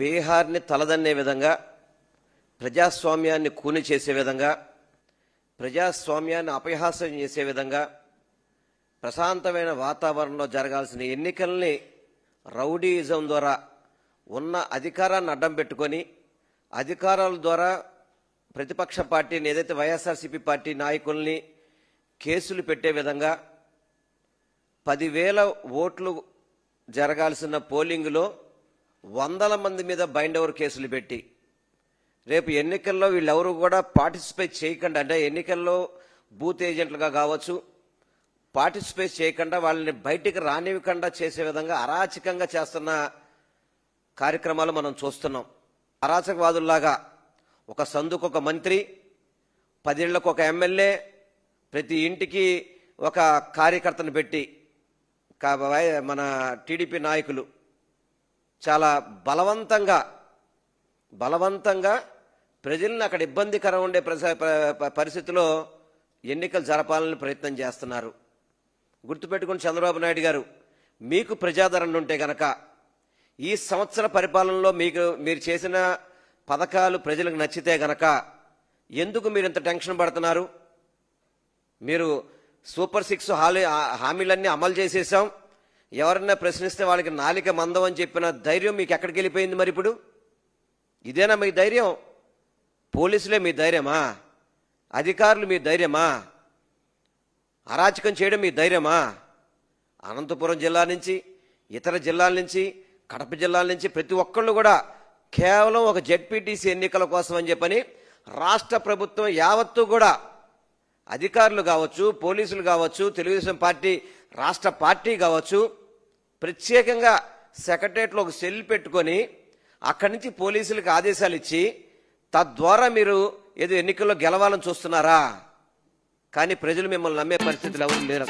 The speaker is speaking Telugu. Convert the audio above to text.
బీహార్ని తలదన్నే విధంగా, ప్రజాస్వామ్యాన్ని కూని చేసే విధంగా, ప్రజాస్వామ్యాన్ని అపహాస్యం చేసే విధంగా, ప్రశాంతమైన వాతావరణంలో జరగాల్సిన ఎన్నికల్ని రౌడీయిజం ద్వారా ఉన్న అధికారాన్ని అడ్డం పెట్టుకొని, అధికారాల ద్వారా ప్రతిపక్ష పార్టీని ఏదైతే వైఎస్ఆర్సీపీ పార్టీ నాయకుల్ని కేసులు పెట్టే విధంగా 10,000 ఓట్లు జరగాల్సిన పోలింగ్లో 100 మంది మీద బైండ్ ఓవర్ కేసులు పెట్టి, రేపు ఎన్నికల్లో వీళ్ళెవరూ కూడా పార్టిసిపేట్ చేయకుండా, అంటే ఎన్నికల్లో బూత్ ఏజెంట్లుగా కావచ్చు, పార్టిసిపేట్ చేయకుండా వాళ్ళని బయటికి రానివ్వకుండా చేసే విధంగా అరాచకంగా చేస్తున్న కార్యక్రమాలు మనం చూస్తున్నాం. అరాచకవాదుల్లాగా ఒక సందుకు ఒక మంత్రి, 10 ఇళ్లకు ఒక ఎమ్మెల్యే, ప్రతి ఇంటికి ఒక కార్యకర్తను పెట్టి మన టీడీపీ నాయకులు చాలా బలవంతంగా ప్రజల్ని అక్కడ ఇబ్బందికరం ఉండే పరిస్థితిలో ఎన్నికలు జరపాలని ప్రయత్నం చేస్తున్నారు. గుర్తుపెట్టుకుని చంద్రబాబు నాయుడు గారు, మీకు ప్రజాదరణ ఉంటే గనక ఈ సంవత్సర పరిపాలనలో మీరు చేసిన పథకాలు ప్రజలకు నచ్చితే గనక ఎందుకు మీరు ఇంత టెన్షన్ పడుతున్నారు? మీరు సూపర్ 6 హామీలన్నీ అమలు చేసేసాం, ఎవరన్నా ప్రశ్నిస్తే వాళ్ళకి నాలిక మందం అని చెప్పిన ధైర్యం మీకు ఎక్కడికి వెళ్ళిపోయింది? మరి ఇప్పుడు ఇదేనా మీ ధైర్యం? పోలీసులే మీ ధైర్యమా? అధికారులు మీ ధైర్యమా? అరాచకం చేయడం మీ ధైర్యమా? అనంతపురం జిల్లా నుంచి, ఇతర జిల్లాల నుంచి, కడప జిల్లాల నుంచి ప్రతి ఒక్కళ్ళు కూడా కేవలం ఒక జెడ్పీటీసీ ఎన్నికల కోసం అని చెప్పని రాష్ట్ర ప్రభుత్వం యావత్తు కూడా, అధికారులు కావచ్చు, పోలీసులు కావచ్చు, తెలుగుదేశం పార్టీ రాష్ట్ర పార్టీ కావచ్చు, ప్రత్యేకంగా సెక్రటరియట్లో ఒక సెల్ పెట్టుకొని అక్కడి నుంచి పోలీసులకు ఆదేశాలు ఇచ్చి తద్వారా మీరు ఏదో ఎన్నికల్లో గెలవాలని చూస్తున్నారా? కానీ ప్రజలు మిమ్మల్ని నమ్మే పరిస్థితులు ఎవరు లేరు.